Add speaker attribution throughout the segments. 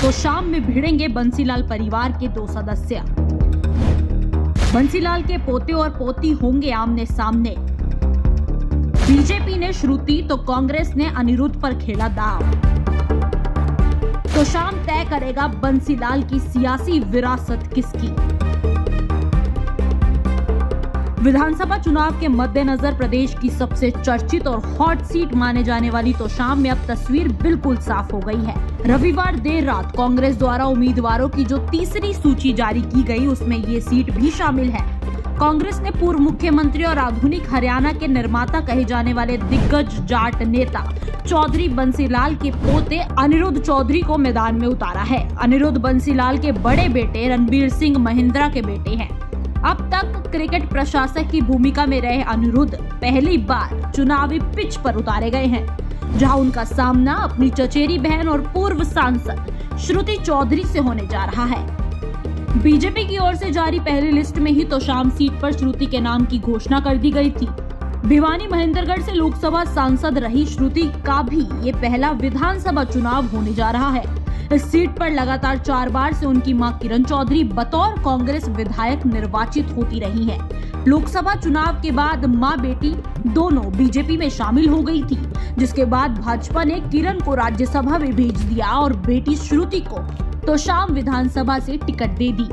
Speaker 1: तो शाम में भिड़ेंगे बंसीलाल परिवार के 2 सदस्य। बंसीलाल के पोते और पोती होंगे आमने सामने। बीजेपी ने श्रुति तो कांग्रेस ने अनिरुद्ध पर खेला दांव। तो शाम तय करेगा बंसीलाल की सियासी विरासत किसकी। विधानसभा चुनाव के मद्देनजर प्रदेश की सबसे चर्चित और हॉट सीट माने जाने वाली तोशाम में अब तस्वीर बिल्कुल साफ हो गई है। रविवार देर रात कांग्रेस द्वारा उम्मीदवारों की जो तीसरी सूची जारी की गई, उसमें ये सीट भी शामिल है। कांग्रेस ने पूर्व मुख्यमंत्री और आधुनिक हरियाणा के निर्माता कहे जाने वाले दिग्गज जाट नेता चौधरी बंसीलाल के पोते अनिरुद्ध चौधरी को मैदान में उतारा है। अनिरुद्ध बंसीलाल के बड़े बेटे रणबीर सिंह महिंद्रा के बेटे हैं। अब तक क्रिकेट प्रशासक की भूमिका में रहे अनिरुद्ध पहली बार चुनावी पिच पर उतारे गए हैं, जहां उनका सामना अपनी चचेरी बहन और पूर्व सांसद श्रुति चौधरी से होने जा रहा है। बीजेपी की ओर से जारी पहली लिस्ट में ही तोशाम सीट पर श्रुति के नाम की घोषणा कर दी गई थी। भिवानी महेंद्रगढ़ से लोकसभा सांसद रही श्रुति का भी ये पहला विधानसभा चुनाव होने जा रहा है। इस सीट पर लगातार 4 बार से उनकी मां किरण चौधरी बतौर कांग्रेस विधायक निर्वाचित होती रही हैं। लोकसभा चुनाव के बाद मां बेटी दोनों बीजेपी में शामिल हो गई थी, जिसके बाद भाजपा ने किरण को राज्यसभा में भेज दिया और बेटी श्रुति को तोशाम विधानसभा से टिकट दे दी।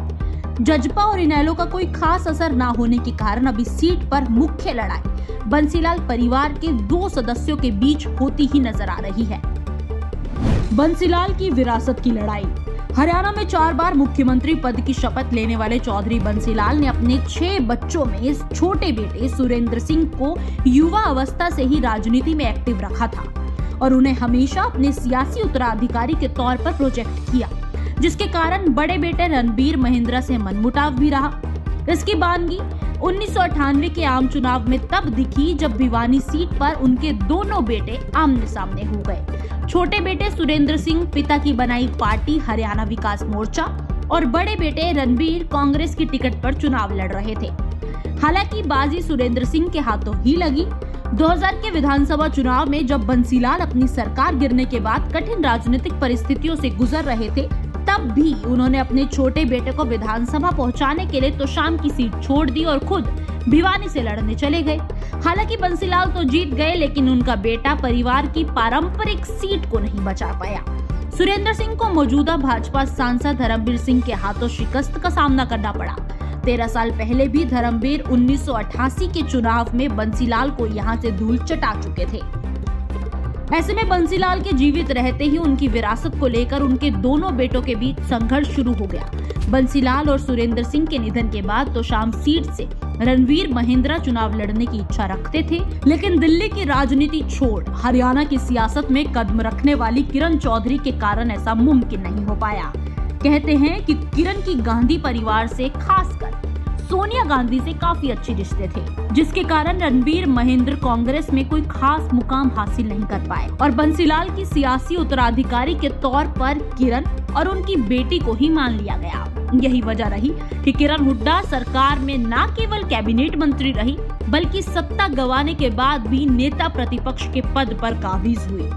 Speaker 1: जजपा और इनेलो का कोई खास असर न होने के कारण अब इस सीट पर मुख्य लड़ाई बंसीलाल परिवार के 2 सदस्यों के बीच होती ही नजर आ रही है। बंसीलाल की विरासत की लड़ाई। हरियाणा में 4 बार मुख्यमंत्री पद की शपथ लेने वाले चौधरी बंसीलाल ने अपने 6 बच्चों में इस छोटे बेटे सुरेंद्र सिंह को युवा अवस्था से ही राजनीति में एक्टिव रखा था और उन्हें हमेशा अपने सियासी उत्तराधिकारी के तौर पर प्रोजेक्ट किया, जिसके कारण बड़े बेटे रणबीर महिंद्रा से मनमुटाव भी रहा। इसकी बानगी 1998 के आम चुनाव में तब दिखी जब भिवानी सीट पर उनके दोनों बेटे आमने सामने हो गए। छोटे बेटे सुरेंद्र सिंह पिता की बनाई पार्टी हरियाणा विकास मोर्चा और बड़े बेटे रणबीर कांग्रेस की टिकट पर चुनाव लड़ रहे थे। हालांकि बाजी सुरेंद्र सिंह के हाथों ही लगी। 2000 के विधानसभा चुनाव में जब बंसीलाल अपनी सरकार गिरने के बाद कठिन राजनीतिक परिस्थितियों से गुजर रहे थे, तब भी उन्होंने अपने छोटे बेटे को विधानसभा पहुंचाने के लिए तोशाम की सीट छोड़ दी और खुद भिवानी से लड़ने चले गए। हालांकि बंसीलाल तो जीत गए, लेकिन उनका बेटा परिवार की पारंपरिक सीट को नहीं बचा पाया। सुरेंद्र सिंह को मौजूदा भाजपा सांसद धर्मवीर सिंह के हाथों शिकस्त का सामना करना पड़ा। 13 साल पहले भी धर्मवीर 1988 के चुनाव में बंसीलाल को यहां से धूल चटा चुके थे। ऐसे में बंसीलाल के जीवित रहते ही उनकी विरासत को लेकर उनके दोनों बेटों के बीच संघर्ष शुरू हो गया। बंसीलाल और सुरेंद्र सिंह के निधन के बाद तोशाम सीट से रणबीर महिंद्रा चुनाव लड़ने की इच्छा रखते थे, लेकिन दिल्ली की राजनीति छोड़ हरियाणा की सियासत में कदम रखने वाली किरण चौधरी के कारण ऐसा मुमकिन नहीं हो पाया। कहते हैं कि किरण की गांधी परिवार से, खासकर सोनिया गांधी से काफी अच्छे रिश्ते थे, जिसके कारण रणबीर महिंद्र कांग्रेस में कोई खास मुकाम हासिल नहीं कर पाए और बंसीलाल की सियासी उत्तराधिकारी के तौर पर किरण और उनकी बेटी को ही मान लिया गया। यही वजह रही कि किरण हुड्डा सरकार में न केवल कैबिनेट मंत्री रही, बल्कि सत्ता गंवाने के बाद भी नेता प्रतिपक्ष के पद पर काबिज हुई।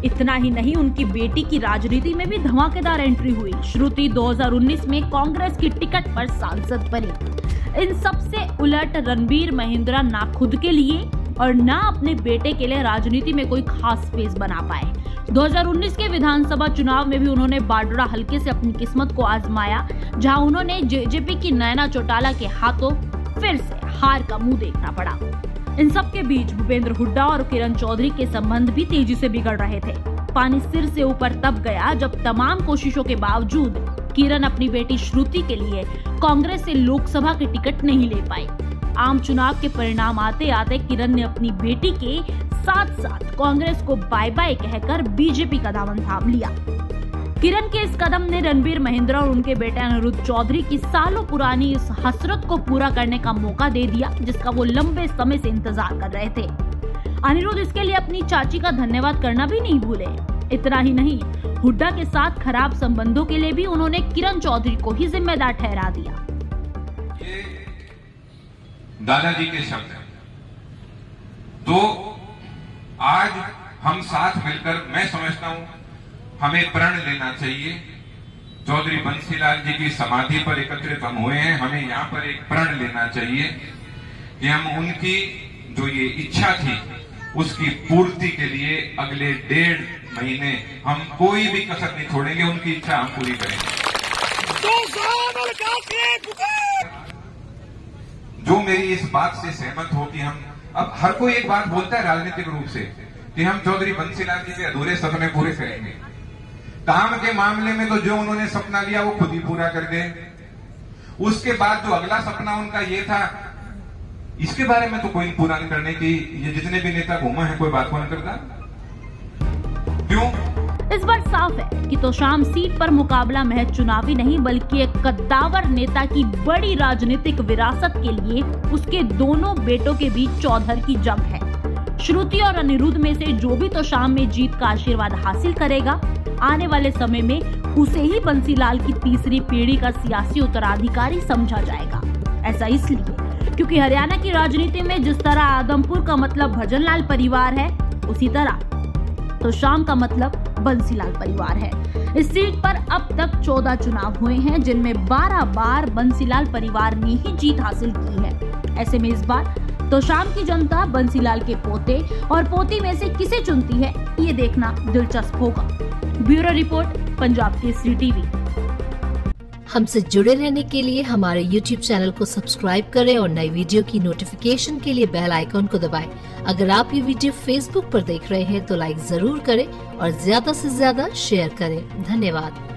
Speaker 1: इतना ही नहीं, उनकी बेटी की राजनीति में भी धमाकेदार एंट्री हुई। श्रुति 2019 में कांग्रेस की टिकट पर सांसद बनी। इन सबसे उलट रणबीर महिंद्रा ना खुद के लिए और ना अपने बेटे के लिए राजनीति में कोई खास स्पेस बना पाए। 2019 के विधानसभा चुनाव में भी उन्होंने बाडरा हल्के से अपनी किस्मत को आजमाया, जहां उन्होंने जेजेपी की नैना चौटाला के हाथों फिर से हार का मुंह देखना पड़ा। इन सब के बीच भूपेंद्र हुड्डा और किरण चौधरी के संबंध भी तेजी से बिगड़ रहे थे। पानी सिर से ऊपर तब गया जब तमाम कोशिशों के बावजूद किरण अपनी बेटी श्रुति के लिए कांग्रेस से लोकसभा की टिकट नहीं ले पाई। आम चुनाव के परिणाम आते आते किरण ने अपनी बेटी के साथ साथ कांग्रेस को बाय बाय कहकर बीजेपी का दामन थाम लिया। किरण के इस कदम ने रणबीर महिंद्रा और उनके बेटे अनिरुद्ध चौधरी की सालों पुरानी इस हसरत को पूरा करने का मौका दे दिया, जिसका वो लंबे समय से इंतजार कर रहे थे। अनिरुद्ध इसके लिए अपनी चाची का धन्यवाद करना भी नहीं भूले। इतना ही नहीं, हुड्डा के साथ खराब संबंधों के लिए भी उन्होंने किरण चौधरी को ही जिम्मेदार ठहरा दिया।
Speaker 2: ये दादाजी के शब्द हैं। तो आज हम साथ मिलकर, मैं समझता हूं हमें प्रण लेना चाहिए चौधरी बंसीलाल जी की समाधि पर एकत्रित हम हुए हैं। हमें यहाँ पर एक प्रण लेना चाहिए कि हम उनकी जो ये इच्छा थी उसकी पूर्ति के लिए अगले 1.5 महीने हम कोई भी कसर नहीं छोड़ेंगे, उनकी इच्छा हम पूरी करेंगे। जो मेरी इस बात से सहमत हो कि हम, अब हर कोई एक बात बोलता है राजनीतिक रूप से कि हम चौधरी बंसीलाल जी के अधूरे सपने पूरे करेंगे। काम के मामले में तो जो उन्होंने सपना लिया वो खुद ही पूरा कर गए। उसके बाद जो अगला सपना उनका ये था, इसके बारे में तो कोई पूरा नहीं करने की, ये जितने भी नेता घूमा है कोई बात को नहीं करता। क्यों?
Speaker 1: इस बार साफ है कि तोशाम सीट पर मुकाबला महज चुनावी नहीं बल्कि एक कद्दावर नेता की बड़ी राजनीतिक विरासत के लिए उसके दोनों बेटों के बीच चौधर की जंग है। श्रुति और अनिरुद्ध में से जो भी तोशाम में जीत का आशीर्वाद हासिल करेगा, आने वाले समय में उसे ही बंसीलाल की तीसरी पीढ़ी का सियासी उत्तराधिकारी समझा जाएगा। ऐसा इसलिए क्योंकि हरियाणा की राजनीति में जिस तरह आदमपुर का मतलब भजनलाल परिवार है, उसी तरह तोशाम का मतलब बंसीलाल परिवार है। इस सीट पर अब तक 14 चुनाव हुए हैं, जिनमें 12 बार बंसीलाल परिवार ने ही जीत हासिल की है। ऐसे में इस बार तोशाम की जनता बंसीलाल के पोते और पोती में से किसे चुनती है, ये देखना दिलचस्प होगा। Bureau report, Punjab Kesari TV.
Speaker 3: हमसे जुड़े रहने के लिए हमारे YouTube चैनल को सब्सक्राइब करें और नई वीडियो की नोटिफिकेशन के लिए बेल आइकॉन को दबाएं। अगर आप ये वीडियो Facebook पर देख रहे हैं तो लाइक जरूर करें और ज्यादा से ज्यादा शेयर करें। धन्यवाद।